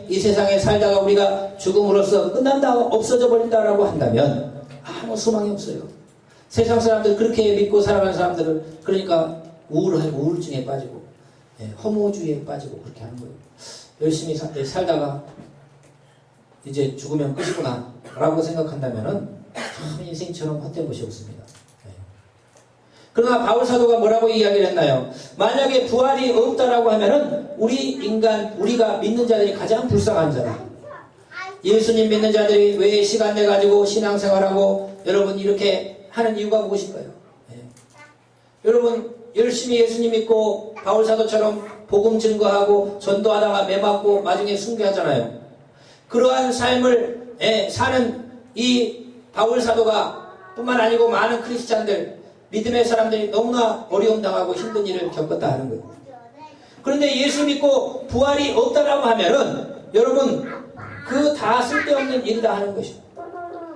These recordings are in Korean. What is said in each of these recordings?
이 세상에 살다가 우리가 죽음으로써 끝난다, 없어져 버린다라고 한다면 아무 소망이 없어요. 세상 사람들 그렇게 믿고 살아가는 사람들은 그러니까 우울증에 빠지고 허무주의에 빠지고 그렇게 하는 거예요. 열심히 살다가 이제 죽으면 끝이구나 라고 생각한다면은 참 인생처럼 헛된 것이 없습니다. 그러나 바울 사도가 뭐라고 이야기를 했나요? 만약에 부활이 없다라고 하면은 우리가 믿는 자들이 가장 불쌍한 자다. 예수님 믿는 자들이 왜 시간 내 가지고 신앙생활하고 여러분 이렇게 하는 이유가 무엇일까요? 여러분 열심히 예수님 믿고 바울 사도처럼 복음 증거하고 전도하다가 매맞고 나중에 순교하잖아요. 그러한 삶을 사는 이 바울 사도가 뿐만 아니고 많은 크리스찬들 믿음의 사람들이 너무나 어려움 당하고 힘든 일을 겪었다 하는 거예요. 그런데 예수 믿고 부활이 없다라고 하면은 여러분 그 다 쓸데없는 일이다 하는 것이죠.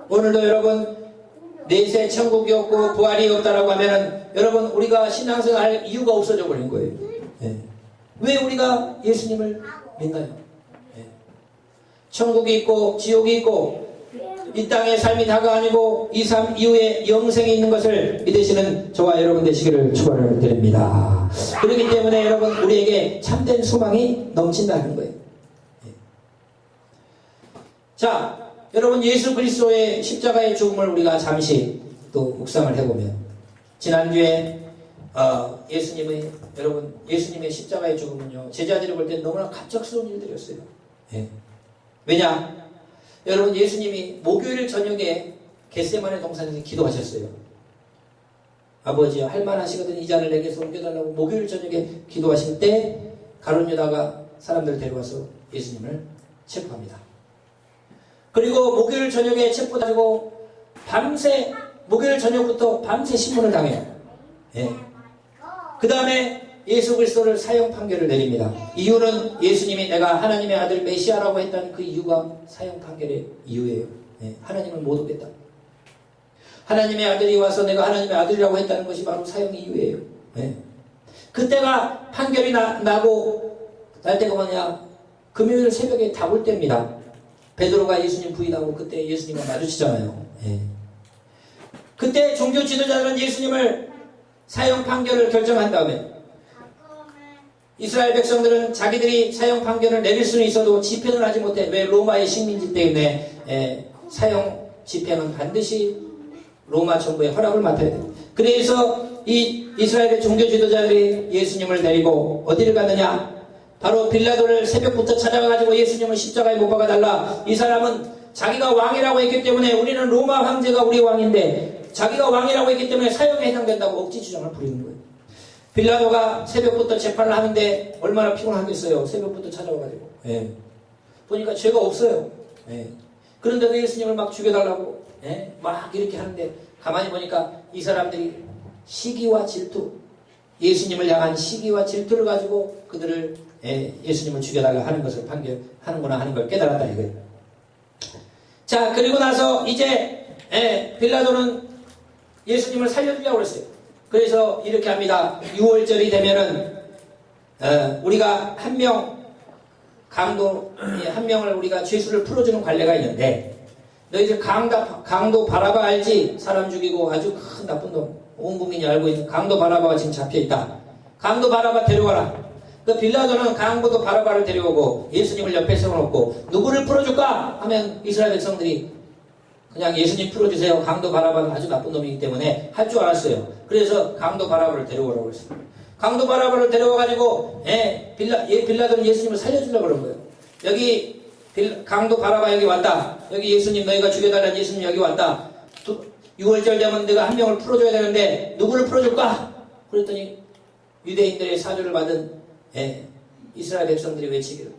오늘도 여러분 내세 천국이 없고 부활이 없다라고 하면은 여러분 우리가 신앙생활 할 이유가 없어져 버린 거예요. 왜 우리가 예수님을 믿나요? 천국이 있고 지옥이 있고 이 땅의 삶이 다가 아니고 이 삶 이후에 영생이 있는 것을 믿으시는 저와 여러분 되시기를 축원을 드립니다. 그렇기 때문에 여러분 우리에게 참된 소망이 넘친다는 거예요. 자, 여러분 예수 그리스도의 십자가의 죽음을 우리가 잠시 또 묵상을 해보면 지난주에 예수님의 십자가의 죽음은요 제자들이 볼 때 너무나 갑작스러운 일들이었어요. 왜냐? 여러분 예수님이 목요일 저녁에 겟세마네 동산에서 기도하셨어요. 아버지여 할만하시거든 이 잔을 내게서 옮겨달라고 목요일 저녁에 기도하실 때 가룟 유다가 사람들을 데려와서 예수님을 체포합니다. 그리고 목요일 저녁에 체포하고 밤새 목요일 저녁부터 밤새 신문을 당해요. 그 다음에 예수 그리스도를 사형 판결을 내립니다. 이유는 예수님이 내가 하나님의 아들 메시아라고 했던 그 이유가 사형 판결의 이유예요. 하나님을 못 얻겠다. 하나님의 아들이 와서 내가 하나님의 아들이라고 했다는 것이 바로 사형 이유예요. 그때가 판결이 나고 날 때가 뭐냐? 금요일 새벽에 다 올 때입니다. 베드로가 예수님 부인하고 그때 예수님과 마주치잖아요. 그때 종교 지도자들은 예수님을 사형 판결을 결정한 다음에 이스라엘 백성들은 자기들이 사형 판결을 내릴 수는 있어도 집행을 하지 못해. 왜? 로마의 식민지 때문에 사형 집행은 반드시 로마 정부의 허락을 맡아야 돼요. 그래서 이 이스라엘의 종교 지도자들이 예수님을 데리고 어디를 갔느냐? 바로 빌라도를 새벽부터 찾아가가지고 예수님을 십자가에 못 박아달라. 이 사람은 자기가 왕이라고 했기 때문에 우리는 로마 황제가 우리 왕인데 자기가 왕이라고 했기 때문에 사형에 해당된다고 억지 주장을 부리는 거예요. 빌라도가 새벽부터 재판을 하는데 얼마나 피곤하겠어요. 새벽부터 찾아와가지고. 보니까 죄가 없어요. 그런데도 예수님을 막 죽여달라고 막 이렇게 하는데 가만히 보니까 이 사람들이 시기와 질투, 예수님을 향한 시기와 질투를 가지고 그들을 예수님을 죽여달라 하는 것을 판결하는구나 하는 걸 깨달았다 이거예요. 자, 그리고 나서 이제 빌라도는 예수님을 살려주려고 그랬어요. 그래서 이렇게 합니다. 6월절이 되면은 우리가 한 명을 우리가 죄수를 풀어주는 관례가 있는데 너희들 강도 바라바 알지? 사람 죽이고 아주 큰 나쁜 놈, 온 국민이 알고 있는 강도 바라바가 지금 잡혀있다. 강도 바라바 데려와라. 그 빌라도는 강도 바라바를 데려오고 예수님을 옆에 세워놓고 누구를 풀어줄까? 하면 이스라엘 백성들이 그냥 예수님 풀어주세요. 강도 바라바는 아주 나쁜 놈이기 때문에 할 줄 알았어요. 그래서 강도 바라바를 데려오라고 했어요. 강도 바라바를 데려와가지고 빌라도는 예수님을 살려주려고 그런 거예요. 여기 강도 바라바 여기 왔다. 여기 예수님 너희가 죽여달라는 예수님 여기 왔다. 6월절 되면 내가 한 명을 풀어줘야 되는데 누구를 풀어줄까? 그랬더니 유대인들의 사주를 받은 이스라엘 백성들이 외치기를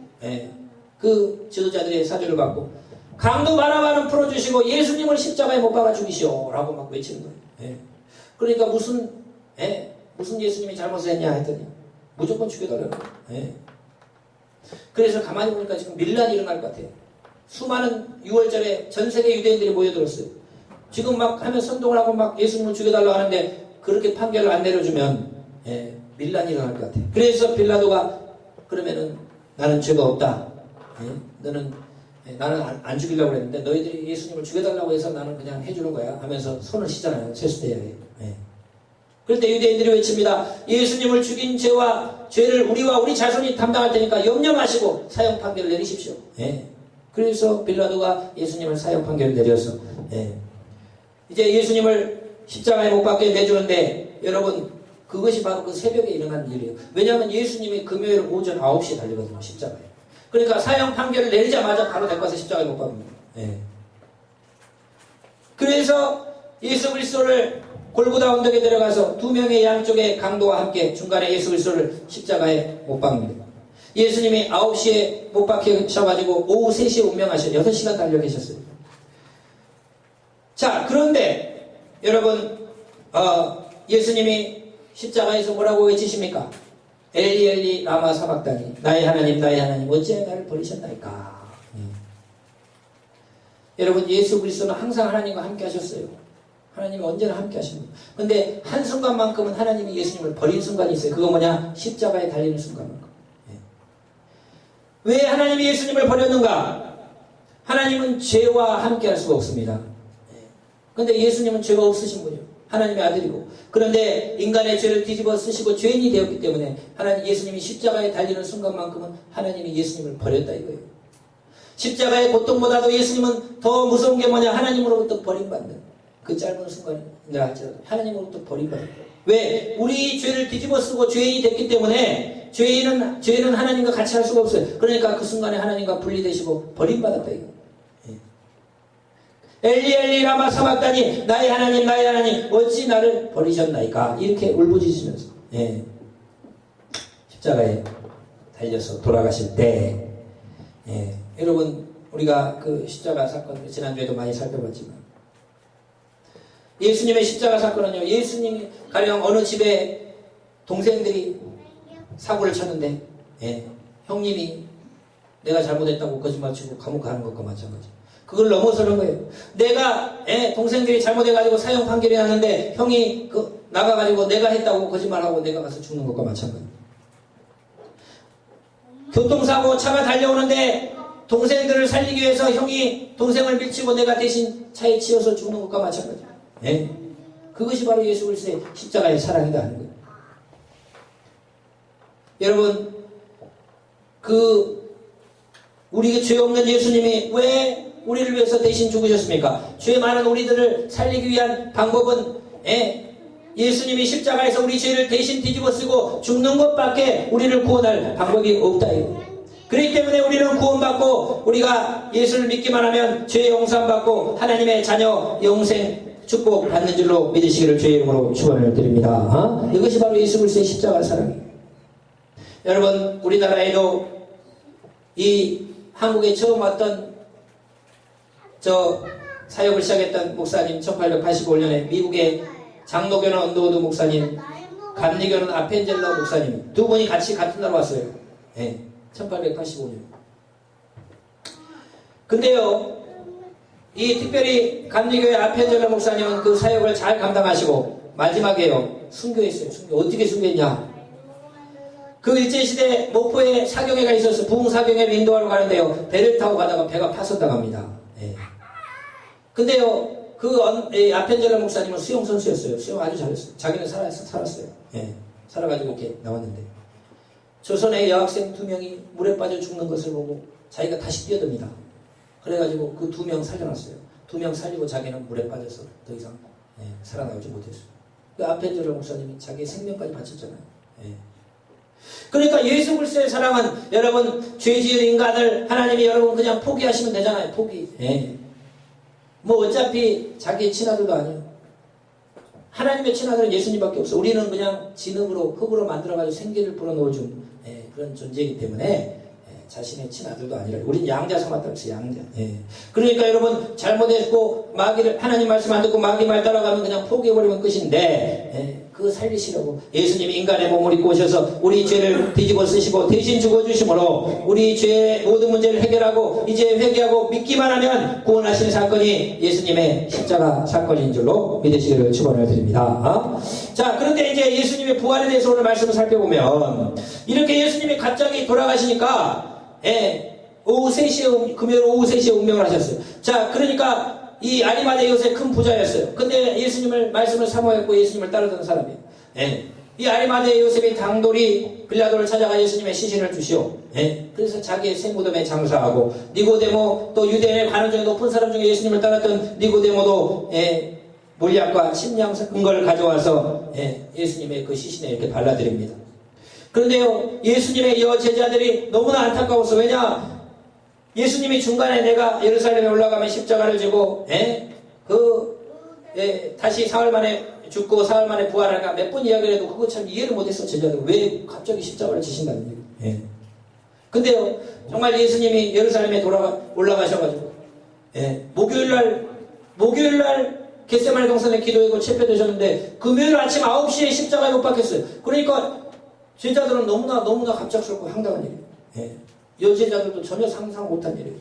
그 지도자들의 사주를 받고 강도 바라바는 풀어주시고 예수님을 십자가에 못 박아 죽이시오 라고 막 외치는 거예요. 그러니까 무슨 예수님이 잘못을 했냐 했더니 무조건 죽여달라고. 그래서 가만히 보니까 지금 밀란이 일어날 것 같아요. 수많은 6월절에 전 세계 유대인들이 모여들었어요. 지금 막 하면 선동을 하고 막 예수님을 죽여달라고 하는데 그렇게 판결을 안 내려주면 밀란이 일어날 것 같아요. 그래서 빌라도가 그러면은 나는 죄가 없다. 너는 나는 안 죽이려고 그랬는데 너희들이 예수님을 죽여달라고 해서 나는 그냥 해주는 거야 하면서 손을 씻잖아요. 세수대야에. 그럴 때 유대인들이 외칩니다. 예수님을 죽인 죄를 우리와 우리 자손이 담당할 테니까 염려 마시고 사형 판결을 내리십시오. 그래서 빌라도가 예수님을 사형 판결을 내려서 이제 예수님을 십자가에 못 박게 내주는데 여러분 그것이 바로 그 새벽에 일어난 일이에요. 왜냐하면 예수님이 금요일 오전 9시에 달리거든요. 십자가에. 그러니까 사형 판결을 내리자마자 바로 데리고 와서 십자가에 못 박습니다. 그래서 예수 그리스도를 골고다 언덕에 들어가서 두 명의 양쪽의 강도와 함께 중간에 예수 그리스도를 십자가에 못 박습니다. 예수님이 9시에 못 박히셔가지고 오후 3시에 운명하셔 6시간 달려 계셨어요. 자, 그런데 여러분 예수님이 십자가에서 뭐라고 외치십니까? 엘리 엘리 라마 사박다니 나의 하나님 어찌하여 나를 버리셨나이까. 여러분 예수 그리스도는 항상 하나님과 함께 하셨어요. 하나님이 언제나 함께 하십니다. 그런데 한순간만큼은 하나님이 예수님을 버린 순간이 있어요. 그거 뭐냐? 십자가에 달리는 순간만큼. 왜 하나님이 예수님을 버렸는가? 하나님은 죄와 함께 할 수가 없습니다. 그런데 예수님은 죄가 없으신 분이에요. 하나님의 아들이고. 그런데 인간의 죄를 뒤집어 쓰시고 죄인이 되었기 때문에 하나님 예수님이 십자가에 달리는 순간만큼은 하나님이 예수님을 버렸다 이거예요. 십자가의 고통보다도 예수님은 더 무서운 게 뭐냐? 하나님으로부터 버림받는 그 짧은 순간이라 할지라도 하나님으로부터 버림받는 거예요. 왜? 우리 죄를 뒤집어 쓰고 죄인이 됐기 때문에 죄인은 하나님과 같이 할 수가 없어요. 그러니까 그 순간에 하나님과 분리되시고 버림받았다 이거. 엘리 엘리 라마 사박다니 나의 하나님 어찌 나를 버리셨나이까. 이렇게 울부짖으면서 십자가에 달려서 돌아가실 때 여러분 우리가 그 십자가 사건 지난주에도 많이 살펴봤지만 예수님의 십자가 사건은요, 예수님이 가령 어느 집에 동생들이 사고를 쳤는데 형님이 내가 잘못했다고 거짓말치고 감옥 가는 것과 마찬가지. 그걸 넘어서는 거예요. 내가 동생들이 잘못해가지고 사형 판결이 났는데 형이 나가가지고 내가 했다고 거짓말하고 내가 가서 죽는 것과 마찬가지. 교통사고 차가 달려오는데 동생들을 살리기 위해서 형이 동생을 밀치고 내가 대신 차에 치여서 죽는 것과 마찬가지. 그것이 바로 예수 그리스도의 십자가의 사랑이다 하는 거예요. 여러분 우리 죄 없는 예수님이 왜 우리를 위해서 대신 죽으셨습니까? 죄 많은 우리들을 살리기 위한 방법은 예수님이 십자가에서 우리 죄를 대신 뒤집어 쓰고 죽는 것밖에 우리를 구원할 방법이 없다. 그렇기 때문에 우리는 구원받고 우리가 예수를 믿기만 하면 죄 용서받고 하나님의 자녀 영생 축복 받는 줄로 믿으시기를 주의 이름으로 축원을 드립니다. 이것이 바로 예수 그리스도의 십자가 사랑이에요. 여러분 우리나라에도 이 한국에 처음 왔던 사역을 시작했던 목사님 1885년에 미국의 장로교는 언더우드 목사님 감리교는 아펜젤러 목사님 두 분이 같이 같은 날 왔어요. 1885년. 근데요 이 특별히 감리교의 아펜젤러 목사님은 그 사역을 잘 감당하시고 마지막에요 순교했어요. 어떻게 순교했냐? 그 일제시대 목포에 사경회가 있어서 부흥사경회를 인도하러 가는데요 배를 타고 가다가 배가 파손당합니다 근데요 아펜젤러 목사님은 수영 선수였어요. 수영 아주 잘했어요. 자기는 살았어요. 살아가지고 이렇게 나왔는데 조선의 여학생 2명이 물에 빠져 죽는 것을 보고 자기가 다시 뛰어듭니다. 그래가지고 그 2명 살려놨어요. 2명 살리고 자기는 물에 빠져서 더 이상 살아나오지 못했어요. 그 아펜젤러 목사님이 자기의 생명까지 바쳤잖아요. 그러니까 예수 그리스도의 사랑은 여러분 죄 지은 인간을 하나님이 여러분 그냥 포기하시면 되잖아요. 포기. 뭐 어차피 자기의 친아들도 아니에요. 하나님의 친아들은 예수님밖에 없어. 우리는 그냥 진흙으로 흙으로 만들어가지고 생기를 불어넣어준 그런 존재이기 때문에 자신의 친아들도 아니라 우린 양자 삼았다 그랬어요. 양자. 그러니까 여러분 잘못했고 하나님 말씀 안 듣고 마귀 말 따라가면 그냥 포기해버리면 끝인데 그거 살리시려고 예수님이 인간의 몸을 입고 오셔서 우리 죄를 뒤집어 쓰시고 대신 죽어주심으로 우리 죄의 모든 문제를 해결하고 이제 회개하고 믿기만 하면 구원하시는 사건이 예수님의 십자가 사건인 줄로 믿으시기를 축원을 드립니다. 자, 그런데 이제 예수님의 부활에 대해서 오늘 말씀을 살펴보면 이렇게 예수님이 갑자기 돌아가시니까 오후 3시에, 금요일 오후 3시에 운명을 하셨어요. 자, 그러니까 이 아리마대 요새 큰 부자였어요. 근데 예수님을, 말씀을 사모했고 예수님을 따르던 사람이에요. 예. 이 아리마대 요셉이 당돌이 빌라도를 찾아가 예수님의 시신을 주시오. 예. 그래서 자기의 새 무덤에 장사하고, 니고데모, 또 유대인의 관원 중에 높은 사람 중에 예수님을 따랐던 니고데모도, 예, 몰약과 심령 은걸 가져와서, 예, 예수님의 그 시신에 이렇게 발라드립니다. 그런데요, 예수님의 여제자들이 너무나 안타까워서, 왜냐, 예수님이 중간에 내가 예루살렘에 올라가면 십자가를 지고, 예, 다시 사흘 만에 죽고 사흘 만에 부활할까 몇 번 이야기를 해도 그거 참 이해를 못했어, 제자들. 왜 갑자기 십자가를 지신다는 얘기. 예. 근데요, 정말 예수님이 예루살렘에 올라가셔가지고, 예, 목요일날 겟세마네 동산에 기도하고 체포되셨는데, 금요일 아침 9시에 십자가에 못 박혔어요. 그러니까, 제자들은 너무나 갑작스럽고 황당한 일이에요. 예. 여제자들도 전혀 상상 못한 일이에요.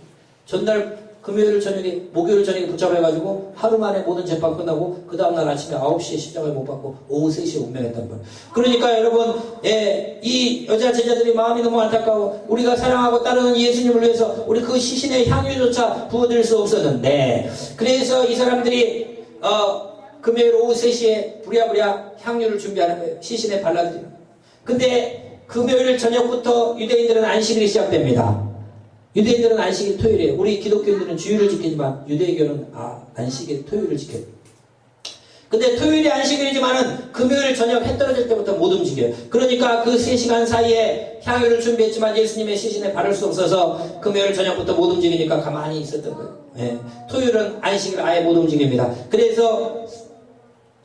전날 금요일 저녁에, 목요일 저녁에 붙잡아가지고 하루 만에 모든 재판 끝나고 그 다음날 아침에 9시에 십자가에 못 박고 오후 3시에 운명했단 말이에요. 그러니까 여러분, 예, 이 여자 제자들이 마음이 너무 안타까워. 우리가 사랑하고 따르는 예수님을 위해서 우리 그 시신의 향유조차 부어드릴 수 없었는데, 그래서 이 사람들이 금요일 오후 3시에 부랴부랴 향유를 준비하는 거예요. 시신에 발라드리는 거예요. 근데 금요일 저녁부터 유대인들은 안식일이 시작됩니다. 유대인들은 안식일 토요일이에요. 우리 기독교인들은 주일을 지키지만 유대교는 안식일 토요일을 지켜요. 근데 토요일이 안식일이지만은 금요일 저녁 해 떨어질 때부터 못 움직여요. 그러니까 그 3시간 사이에 향유를 준비했지만 예수님의 시신에 바를 수 없어서 금요일 저녁부터 못 움직이니까 가만히 있었던 거예요. 예. 토요일은 안식일 아예 못 움직입니다. 그래서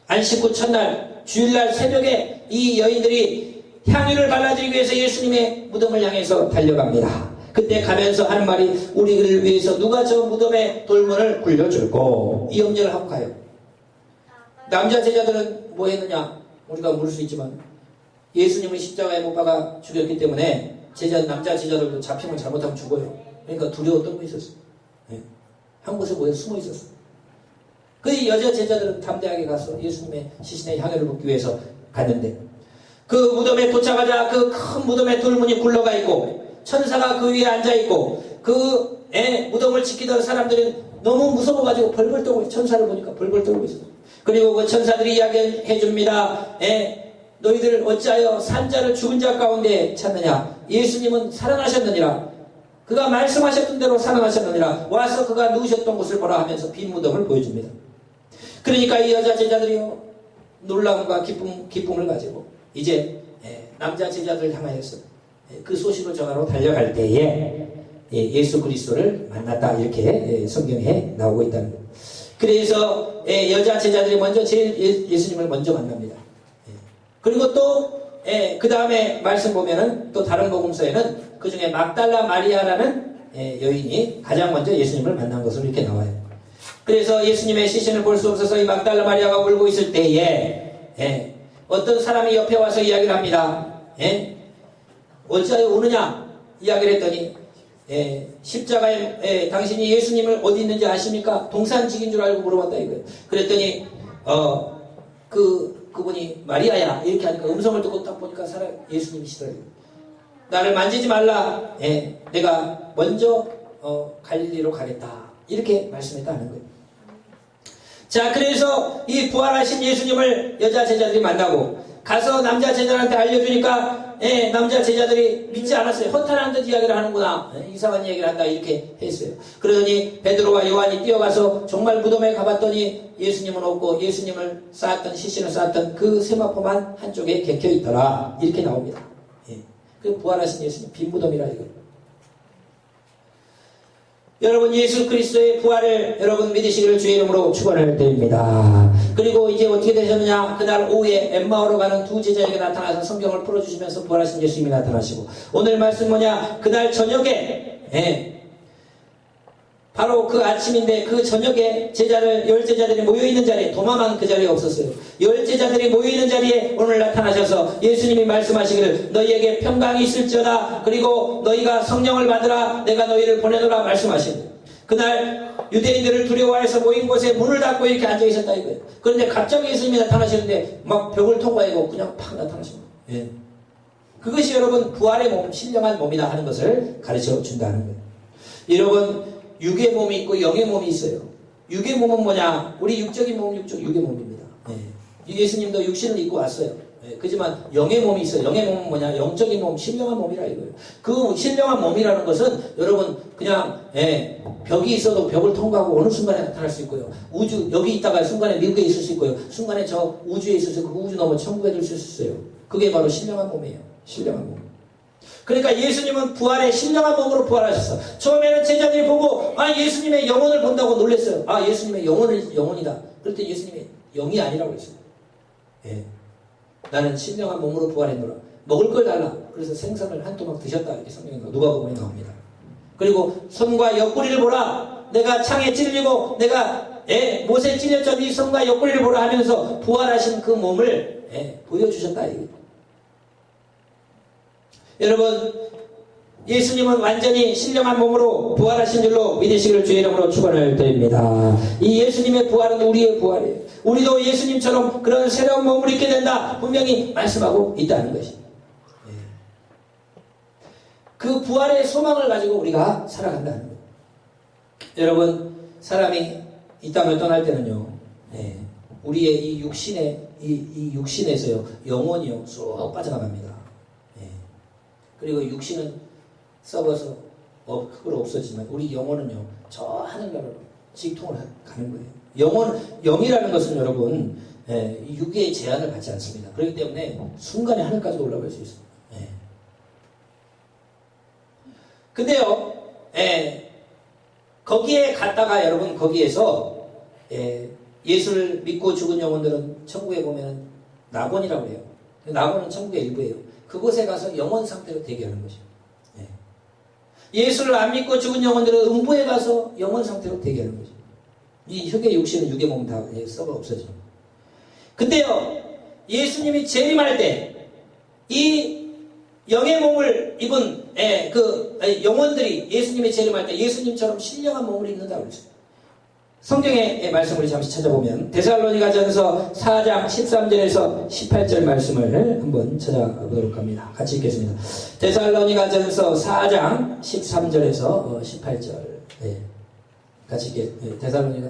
안식 후 첫날 주일날 새벽에 이 여인들이 향유를 발라드리기 위해서 예수님의 무덤을 향해서 달려갑니다. 그때 가면서 하는 말이, 우리를 위해서 누가 저 무덤의 돌문을 굴려줄고, 이 염려를 하고 가요. 남자 제자들은 뭐 했느냐, 우리가 물을 수 있지만 예수님을 십자가에 못 박아 죽였기 때문에 남자 제자들도 잡히면 잘못하면 죽어요. 그러니까 두려워 떨고 있었어요. 네. 한 곳에 모여 숨어 있었어요. 그 여자 제자들은 담대하게 가서 예수님의 시신에 향유를 붓기 위해서 갔는데, 그 무덤에 도착하자 그 큰 무덤에 돌문이 굴러가 있고 천사가 그 위에 앉아있고, 그 무덤을 지키던 사람들은 너무 무서워가지고 벌벌 떨고, 천사를 보니까 벌벌 떨고 있어요. 그리고 그 천사들이 이야기해 줍니다. 너희들 어찌하여 산자를 죽은 자 가운데 찾느냐? 예수님은 살아나셨느니라. 그가 말씀하셨던 대로 살아나셨느니라. 와서 그가 누우셨던 곳을 보라 하면서 빈 무덤을 보여줍니다. 그러니까 이 여자 제자들이요, 놀라움과 기쁨을 가지고 이제 남자 제자들을 향하여서 그 소식을 전하러 달려갈 때에 예수 그리스도를 만났다, 이렇게 성경에 나오고 있다는 거예요. 그래서 여자 제자들이 먼저 예수님을 먼저 만납니다. 그리고 또 그 다음에 말씀 보면은 또 다른 복음서에는 그 중에 막달라 마리아라는 여인이 가장 먼저 예수님을 만난 것으로 이렇게 나와요. 그래서 예수님의 시신을 볼 수 없어서 이 막달라 마리아가 울고 있을 때에 어떤 사람이 옆에 와서 이야기를 합니다. 어찌하여 우느냐 이야기를 했더니, 십자가에 당신이 예수님을 어디 있는지 아십니까? 동산직인 줄 알고 물어봤다 이거예요. 그랬더니 그분이 마리아야 이렇게 하니까 음성을 듣고 딱 보니까 예수님이시더라고요. 나를 만지지 말라. 내가 먼저 갈릴리로 가겠다, 이렇게 말씀했다는 거예요. 자, 그래서 이 부활하신 예수님을 여자 제자들이 만나고 가서 남자 제자들한테 알려주니까 남자 제자들이 믿지 않았어요. 허탄한 듯 이야기를 하는구나, 이상한 이야기를 한다, 이렇게 했어요. 그러더니 베드로와 요한이 뛰어가서 정말 무덤에 가봤더니 예수님은 없고 예수님을 쌓았던, 시신을 쌓았던 그 세마포만 한쪽에 개켜 있더라, 이렇게 나옵니다. 그 부활하신 예수님 빈 무덤이라 이거예요. 여러분, 예수 그리스도의 부활을 여러분 믿으시기를 주의 이름으로 축원을 드립니다. 그리고 이제 어떻게 되셨느냐? 그날 오후에 엠마오로 가는 두 제자에게 나타나서 성경을 풀어주시면서 부활하신 예수님이 나타나시고, 오늘 말씀 뭐냐? 그날 저녁에 바로 그 아침인데 그 저녁에 열 제자들이 모여있는 자리에, 도마만 그 자리에 없었어요. 열 제자들이 모여있는 자리에 오늘 나타나셔서 예수님이 말씀하시기를 너희에게 평강이 있을지어다, 그리고 너희가 성령을 받으라, 내가 너희를 보내노라 말씀하십니다. 그날 유대인들을 두려워해서 모인 곳에 문을 닫고 이렇게 앉아있었다 이거예요. 그런데 갑자기 예수님이 나타나시는데 막 벽을 통과하고 그냥 팍 나타나십니다. 그것이 여러분 부활의 몸, 신령한 몸이다 하는 것을 가르쳐 준다는 거예요. 여러분, 육의 몸이 있고 영의 몸이 있어요. 육의 몸은 뭐냐? 우리 육적인 몸은 육의 몸입니다. 예수님도 육신을 입고 왔어요. 그지만 영의 몸이 있어요. 영의 몸은 뭐냐? 영적인 몸, 신령한 몸이라 이거예요. 그 신령한 몸이라는 것은 여러분 그냥 벽이 있어도 벽을 통과하고 어느 순간에 나타날 수 있고요. 우주 여기 있다가 순간에 미국에 있을 수 있고요. 순간에 저 우주에 있어서 그 우주 넘어 천국에 들 수 있어요. 그게 바로 신령한 몸이에요. 신령한 몸. 그러니까 예수님은 부활의 신령한 몸으로 부활하셨어. 처음에는 제자들이 보고 예수님의 영혼을 본다고 놀랐어요. 예수님의 영혼이다. 그럴 때 예수님이 영이 아니라고 했어요. 나는 신령한 몸으로 부활했노라. 먹을 걸 달라. 그래서 생선을 한 토막 드셨다. 이렇게 성경에 누가복음에 나옵니다. 그리고 손과 옆구리를 보라. 내가 창에 찔리고 내가 못에 찔렸죠. 네 손과 옆구리를 보라 하면서 부활하신 그 몸을 보여주셨다. 여러분, 예수님은 완전히 신령한 몸으로 부활하신 줄로 믿으시기를 주의 이름으로 축원을 드립니다. 이 예수님의 부활은 우리의 부활이에요. 우리도 예수님처럼 그런 새로운 몸을 입게 된다. 분명히 말씀하고 있다는 것입니다. 그 부활의 소망을 가지고 우리가 살아간다는 거예요. 여러분, 사람이 이 땅을 떠날 때는요, 우리의 이 육신에서요, 영혼이요, 쏙 빠져나갑니다. 그리고 육신은 썩어서 흙으로 없어지만 우리 영혼은요, 저 하늘나라로 직통을 가는 거예요. 영이라는 것은 여러분, 육의 제한을 받지 않습니다. 그렇기 때문에 순간에 하늘까지 올라갈 수 있어요. 근데요, 거기에 갔다가 여러분, 거기에서 예수를 믿고 죽은 영혼들은 천국에 보면 낙원이라고 해요. 낙원은 천국의 일부예요. 그곳에 가서 영원 상태로 대기하는 것이죠. 예수를 안 믿고 죽은 영혼들은 음부에 가서 영원 상태로 대기하는 거죠. 이 흙의 육신은 육의 몸 다 썩어 없어져. 근데요, 예수님이 재림할 때 이 영의 몸을 입은 영혼들이 예수님이 재림할 때 예수님처럼 신령한 몸을 입는다고 그랬어요. 성경의 말씀을 잠시 찾아보면 데살로니가전서 4장 13절에서 18절 말씀을 한번 찾아보도록 합니다. 같이 읽겠습니다. 데살로니가전서 4장 13절에서 18절 같이 읽겠습니다. 데살로니가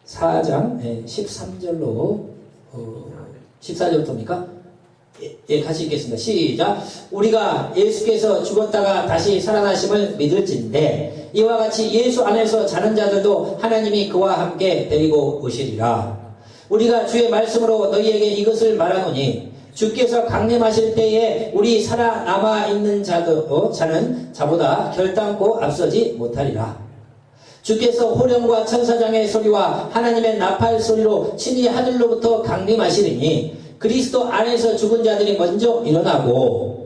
4장 13절로 14절부터입니까? 같이 읽겠습니다. 시작. 우리가 예수께서 죽었다가 다시 살아나심을 믿을진데 이와 같이 예수 안에서 자는 자들도 하나님이 그와 함께 데리고 오시리라. 우리가 주의 말씀으로 너희에게 이것을 말하노니 주께서 강림하실 때에 우리 살아남아 있는 자는 자보다 결단코 앞서지 못하리라. 주께서 호령과 천사장의 소리와 하나님의 나팔 소리로 친히 하늘로부터 강림하시리니 그리스도 안에서 죽은 자들이 먼저 일어나고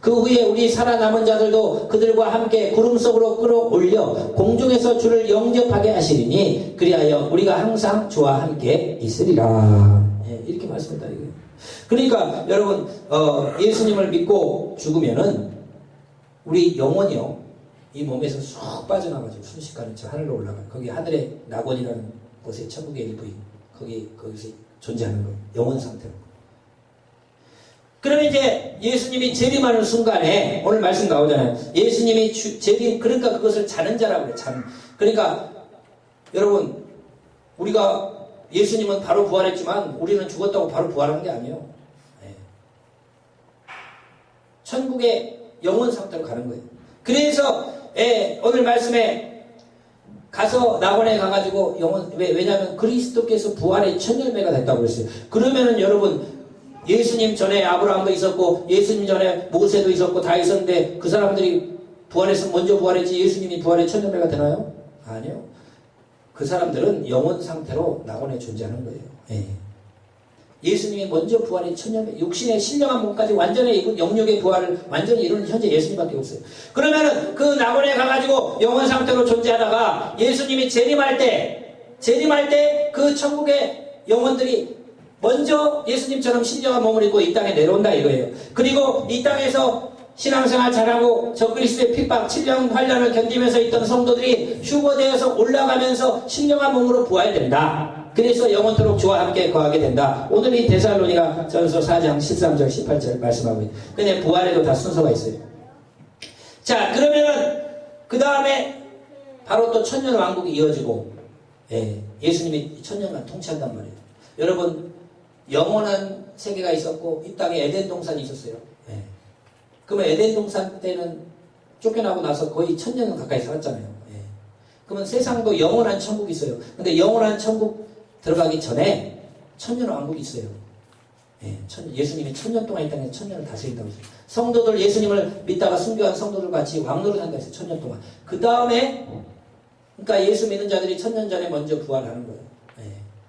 그 후에 우리 살아남은 자들도 그들과 함께 구름 속으로 끌어올려 공중에서 주를 영접하게 하시리니 그리하여 우리가 항상 주와 함께 있으리라. 이렇게 말씀했다 이거예요. 그러니까 여러분, 예수님을 믿고 죽으면은 우리 영혼이요, 이 몸에서 쏙 빠져나가지고 순식간에 저 하늘로 올라가요. 거기 하늘의 낙원이라는 곳에 천국의 일부인 거기서 존재하는 거예요. 영혼 상태로. 그러면 이제 예수님이 재림하는 순간에 오늘 말씀 나오잖아요. 예수님이 재림, 그러니까 그것을 자는 자라고 그래요. 그러니까 여러분, 우리가 예수님은 바로 부활했지만 우리는 죽었다고 바로 부활한 게 아니에요. 천국의 영혼 상태로 가는 거예요. 그래서 오늘 말씀에 가서 낙원에 가가지고 왜냐하면 그리스도께서 부활의 첫 열매가 됐다고 그랬어요. 그러면은 여러분, 예수님 전에 아브라함도 있었고 예수님 전에 모세도 있었고 다 있었는데 그 사람들이 부활해서 먼저 부활했지 예수님이 부활의 첫 열매가 되나요? 아니요. 그 사람들은 영혼 상태로 낙원에 존재하는 거예요. 예수님이 먼저 부활의 첫 열매, 육신의 신령한 몸까지 완전히 입은 영육의 부활을 완전히 이루는 현재 예수님밖에 없어요. 그러면은 그 낙원에 가가지고 영혼 상태로 존재하다가 예수님이 재림할 때 그 천국의 영혼들이 먼저 예수님처럼 신령한 몸을 입고 이 땅에 내려온다 이거예요. 그리고 이 땅에서 신앙생활 잘하고 적그리스도의 핍박 7년 8년을 견디면서 있던 성도들이 휴거되어서 올라가면서 신령한 몸으로 부활된다. 그래서 영원토록 주와 함께 거하게 된다. 오늘 이 데살로니가 전서 4장 13절 18절 말씀하고 있어요. 근데 부활에도 다 순서가 있어요. 자, 그러면은 그 다음에 바로 또 천년왕국이 이어지고 예수님이 천년간 통치한단 말이에요. 여러분 영원한 세계가 있었고 이 땅에 에덴 동산이 있었어요. 그러면 에덴 동산 때는 쫓겨나고 나서 거의 1000년 가까이 살았잖아요. 그러면 세상도 영원한 천국이 있어요. 근데 영원한 천국 들어가기 전에 천년왕국이 있어요. 예수님이 1000년 동안 이 땅에 1000년을 다스린다고 했어요. 성도들 예수님을 믿다가 순교한 성도들 같이 왕노릇 한다 했어요. 1000년 동안. 그 다음에 그러니까 예수 믿는 자들이 1000년 전에 먼저 부활하는 거예요.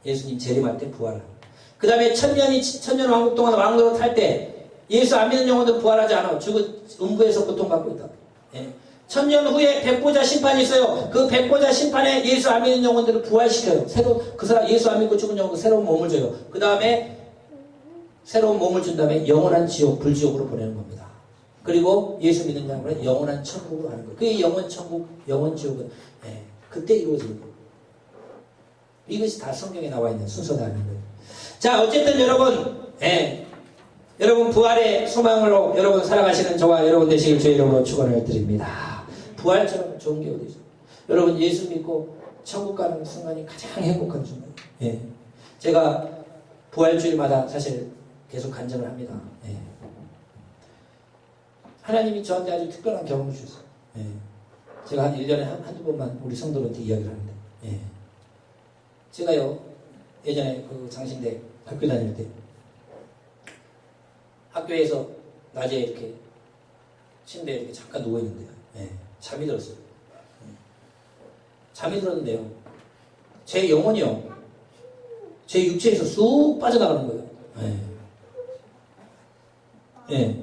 예수님 재림할 때 부활하는 거예요. 그 다음에 1000년 왕국 동안 왕노릇 할 때 예수 안 믿는 영혼들은 부활하지 않아. 음부에서 고통받고 있다. 1000년 후에 백보자 심판이 있어요. 그 백보자 심판에 예수 안 믿는 영혼들을 부활시켜요. 그 사람 예수 안 믿고 죽은 영혼들 새로운 몸을 줘요. 그 다음에 새로운 몸을 준 다음에 영원한 지옥, 불지옥으로 보내는 겁니다. 그리고 예수 믿는 자들은 영원한 천국으로 가는 거예요. 그게 영원 천국, 영원 지옥은 그때 이루어지는 거예요. 이것이 다 성경에 나와 있는 순서다는 거예요. 자, 어쨌든 여러분 부활의 소망으로 여러분 살아가시는 저와 여러분 되시길 주의 이름으로 축원을 드립니다. 부활처럼 좋은 게 어디 있어요? 여러분 예수 믿고 천국 가는 순간이 가장 행복한 순간이에요. 제가 부활주일마다 사실 계속 간증을 합니다. 하나님이 저한테 아주 특별한 경험을 주셨어요. 제가 한 1년에 한두 번만 우리 성도들한테 이야기를 하는데 제가요 예전에 그 장신대 학교 다닐 때 학교에서 낮에 이렇게 침대에 이렇게 잠깐 누워있는데요. 잠이 들었어요. 잠이 들었는데요. 제 영혼이요. 제 육체에서 쑥 빠져나가는 거예요.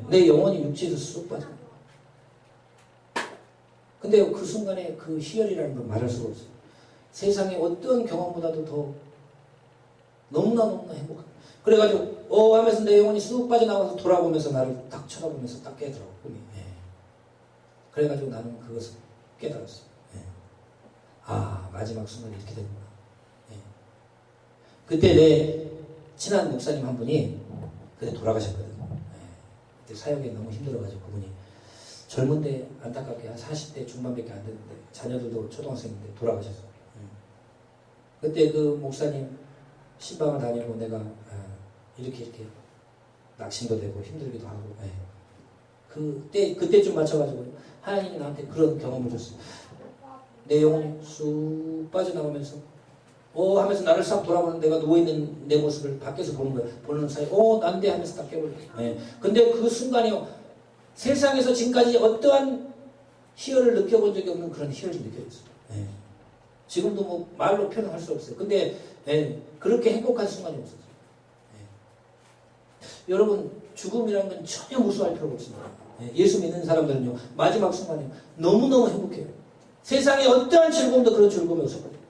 내 영혼이 육체에서 쑥 빠져나가는 거예요. 근데 그 순간에 그 희열이라는 걸 말할 수가 없어요. 세상에 어떤 경험보다도 더 너무나 행복한. 그래가지고 하면서 내 영혼이 쑥 빠져나와서 돌아보면서 나를 딱 쳐다보면서 딱 깨더라고 꿈이. 그래가지고 나는 그것을 깨달았어요. 마지막 순간이 이렇게 되구나. 그때 내 친한 목사님 한 분이 그때 돌아가셨거든요. 그때 사역에 너무 힘들어가지고 그분이 젊은데 안타깝게 한 40대 중반밖에 안 됐는데 자녀들도 초등학생인데 돌아가셨어요. 그때 그 목사님 신방을 다니고 내가 이렇게 낙심도 되고 힘들기도 하고 그때쯤 맞춰가지고 하나님이 나한테 그런 경험을 줬어요. 내 영혼이 쑥 빠져나가면서 하면서 나를 싹 돌아보는 내가 누워있는 내 모습을 밖에서 보는 거야. 보는 사이 난데 하면서 딱 깨버렸어요. 근데 그 순간이요 세상에서 지금까지 어떠한 희열을 느껴본 적이 없는 그런 희열이 느껴졌어요. 지금도 뭐 말로 표현할 수 없어요. 근데 그렇게 행복한 순간이 없었어요. 여러분 죽음이라는 건 전혀 무서워할 필요가 없습니다. 예수 믿는 사람들은요 마지막 순간이 너무너무 행복해요. 세상에 어떠한 즐거움도 그런 즐거움이 없었거든요.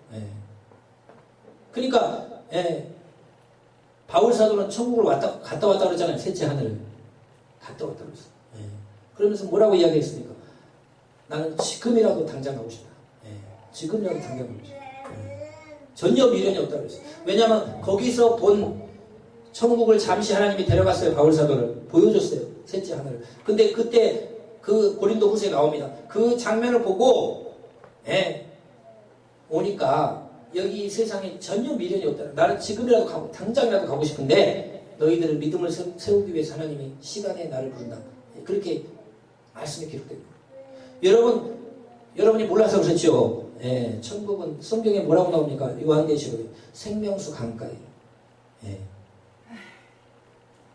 그러니까 바울 사도는 천국을 갔다 왔다 그러잖아요. 셋째 하늘을 갔다 왔다 그랬어요. 그러면서 뭐라고 이야기했습니까? 나는 지금이라도 당장 가고 싶다. 지금이라도 당장 가고 싶다. 전혀 미련이 없다고 그랬어요. 왜냐하면 거기서 본 천국을 잠시 하나님이 데려갔어요. 바울 사도를 보여줬어요. 셋째 하늘을. 근데 그때 그 고린도 후서에 나옵니다. 그 장면을 보고 오니까 여기 세상에 전혀 미련이 없다. 나는 지금이라도 가고 당장이라도 가고 싶은데 너희들은 믿음을 세우기 위해서 하나님이 시간에 나를 부른다. 그렇게 말씀이 기록됩니다. 여러분이 몰라서 그렇죠. 천국은 성경에 뭐라고 나옵니까? 요한계시록에 생명수 강가에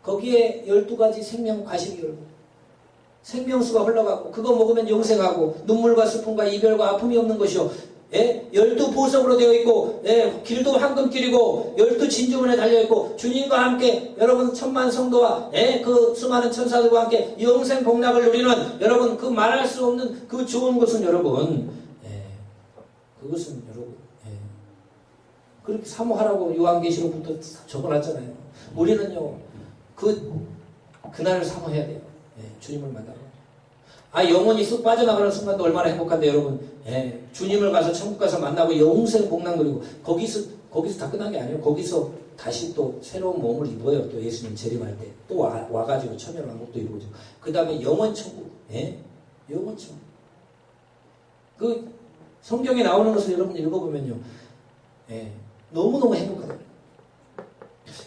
거기에 12가지 생명 과실이 열고 생명수가 흘러가고 그거 먹으면 영생하고 눈물과 슬픔과 이별과 아픔이 없는 것이요 12보석으로 되어 있고 길도 황금길이고 12진주문에 달려있고 주님과 함께 여러분 천만 성도와 그 수많은 천사들과 함께 영생 복락을 누리는 여러분 그 말할 수 없는 그 좋은 것은 여러분 그것은 여러분 그렇게 사모하라고 요한계시록부터 적어놨잖아요. 우리는요 그날을 사모해야 돼요. 주님을 만나고 영혼이 쑥 빠져나가는 순간도 얼마나 행복한데 여러분 주님을 가서 천국 가서 만나고 영생 복락 누리고 거기서 다 끝난 게 아니에요. 거기서 다시 또 새로운 몸을 입어요. 또 예수님 재림할 때 또 와가지고 천년왕국도 이루어지고 그 다음에 영원 천국 영원 천국 그 성경에 나오는 것을 여러분 읽어보면요. 예, 너무너무 행복하다.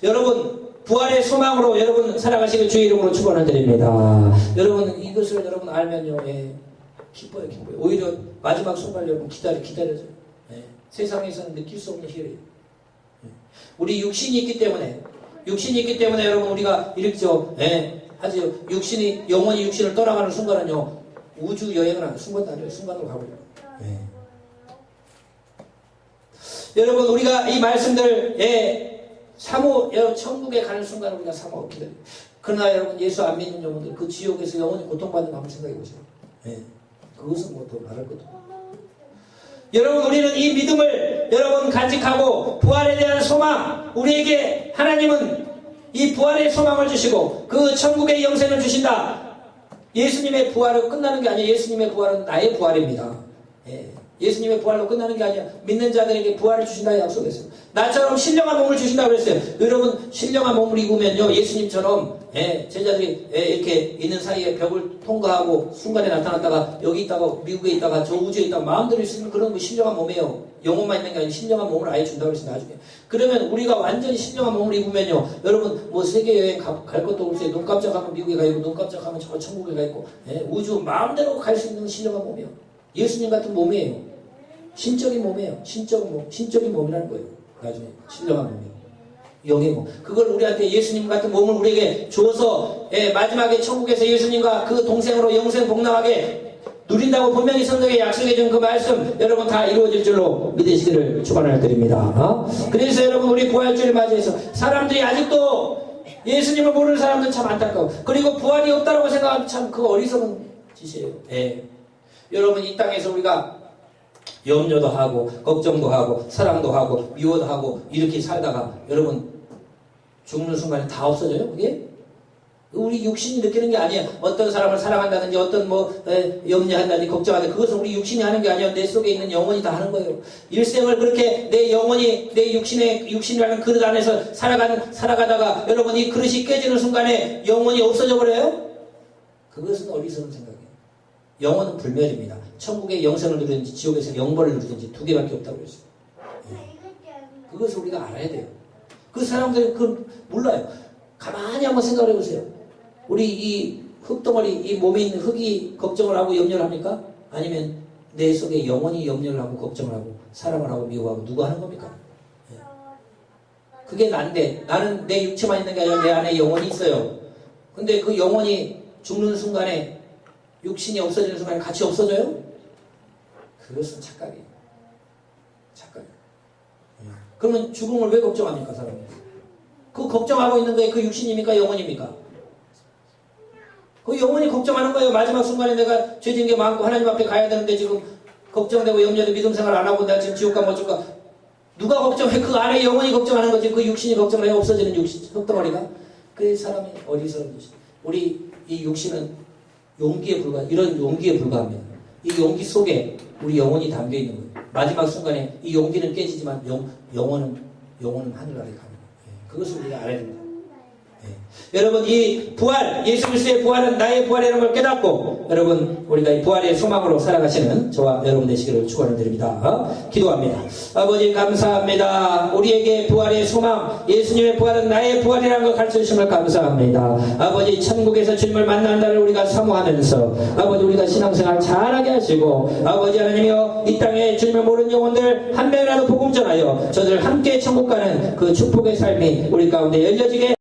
여러분, 부활의 소망으로 여러분 살아가시길 주의 이름으로 축원을 드립니다. 여러분, 이것을 여러분 알면요. 예, 기뻐요. 오히려 마지막 순간 여러분 기다려줘요. 예, 세상에서는 느낄 수 없는 희열이에요. 예, 우리 육신이 있기 때문에 여러분 우리가 읽죠. 예, 아주 영혼이 육신을 떠나가는 순간은요. 우주 여행을 하는 순간도 아니에요. 순간으로 가버려요. 예. 여러분, 우리가 이 말씀들, 사모, 천국에 가는 순간을 우리가 사모 기다려요. 그러나 여러분, 예수 안 믿는 영혼들, 그 지옥에서 영원히 고통받는 마음을 생각해 보세요. 그것은 뭐 더 말할 것도 없고. 여러분, 우리는 이 믿음을 여러분 간직하고 부활에 대한 소망, 우리에게 하나님은 이 부활의 소망을 주시고 그 천국의 영생을 주신다. 예수님의 부활은 끝나는 게 아니에요. 예수님의 부활은 나의 부활입니다. 예수님의 부활로 끝나는 게 아니야. 믿는 자들에게 부활을 주신다 약속했어요. 나처럼 신령한 몸을 주신다고 그랬어요. 여러분, 신령한 몸을 입으면요, 예수님처럼 제자들이 이렇게 있는 사이에 벽을 통과하고 순간에 나타났다가 여기 있다가 미국에 있다가 저 우주에 있다가 마음대로 있으면 그런 거 신령한 몸이에요. 영혼만 있는 게 아니라 신령한 몸을 아예 준다고 그랬어요. 나중에. 그러면 우리가 완전히 신령한 몸을 입으면요, 여러분 뭐 세계 여행 갈 것도 없어요. 눈 깜짝하면 미국에 가 있고 눈 깜짝하면 저 천국에 가 있고 우주 마음대로 갈 수 있는 신령한 몸이에요. 예수님 같은 몸이에요. 신적인 몸이에요. 신적인 몸이라는 거예요. 나중에 신령한 몸이에요. 영의 몸. 그걸 우리한테 예수님 같은 몸을 우리에게 주어서 마지막에 천국에서 예수님과 그 동생으로 영생 복락하게 누린다고 분명히 성경에 약속해 준 그 말씀 여러분 다 이루어질 줄로 믿으시기를 축원을 드립니다. 그래서 여러분 우리 부활주를 맞이해서 사람들이 아직도 예수님을 모르는 사람들 참 안타까워. 그리고 부활이 없다고 생각하면 참 그 어리석은 짓이에요. 여러분 이 땅에서 우리가 염려도 하고 걱정도 하고 사랑도 하고 미워도 하고 이렇게 살다가 여러분 죽는 순간에 다 없어져요? 그게? 우리 육신이 느끼는 게 아니에요. 어떤 사람을 사랑한다든지 어떤 염려한다든지 걱정한다든지 그것은 우리 육신이 하는 게 아니에요. 내 속에 있는 영혼이 다 하는 거예요. 일생을 그렇게 내 영혼이 내 육신이라는 그릇 안에서 살아가다가 여러분 이 그릇이 깨지는 순간에 영혼이 없어져 버려요? 그것은 어리석은 생각이에요. 영혼은 불멸입니다. 천국의 영생을 누리든지 지옥에서 영벌을 누리든지 두 개밖에 없다고 그랬어요. 그것을 우리가 알아야 돼요. 그 사람들이 그걸 몰라요. 가만히 한번 생각을 해보세요. 우리 이 흙덩어리, 이 몸에 있는 흙이 걱정을 하고 염려를 합니까? 아니면 내 속에 영혼이 염려를 하고 걱정을 하고 사랑을 하고 미워하고 누가 하는 겁니까? 그게 난데 나는 내 육체만 있는 게 아니라 내 안에 영혼이 있어요. 근데 그 영혼이 죽는 순간에 육신이 없어지는 순간에 같이 없어져요? 그것은 착각이에요. 착각이에요. 그러면 죽음을 왜 걱정합니까, 사람이? 그 걱정하고 있는 게 그 육신입니까, 영혼입니까? 그 영혼이 걱정하는 거예요. 마지막 순간에 내가 죄진 게 많고 하나님 앞에 가야 되는데 지금 걱정되고 염려되고 믿음 생활 안 하고 내가 지금 지옥 가면 어쩔까? 누가 걱정해? 그 안에 영혼이 걱정하는 거지. 그 육신이 걱정을 해 없어지는 흙덩어리가. 그 사람이 어리석은 것이. 우리 이 육신은 이런 용기에 불과합니다. 이 용기 속에 우리 영혼이 담겨 있는 거예요. 마지막 순간에 이 용기는 깨지지만 영혼은 하늘 아래 가는 거예요. 그것을 우리가 알아야 됩니다. 여러분 이 부활, 예수 그리스도의 부활은 나의 부활이라는 걸 깨닫고 여러분 우리가 이 부활의 소망으로 살아가시는 저와 여러분 되시기를 축원을 드립니다. 기도합니다. 아버지 감사합니다. 우리에게 부활의 소망, 예수님의 부활은 나의 부활이라는 걸 가르쳐주심을 감사합니다. 아버지 천국에서 주님을 만나는 날을 우리가 사모하면서 아버지 우리가 신앙생활 잘하게 하시고 아버지 하나님이여 이 땅에 주님을 모르는 영혼들 한 명이라도 복음 전하여 저들 함께 천국 가는 그 축복의 삶이 우리 가운데 열려지게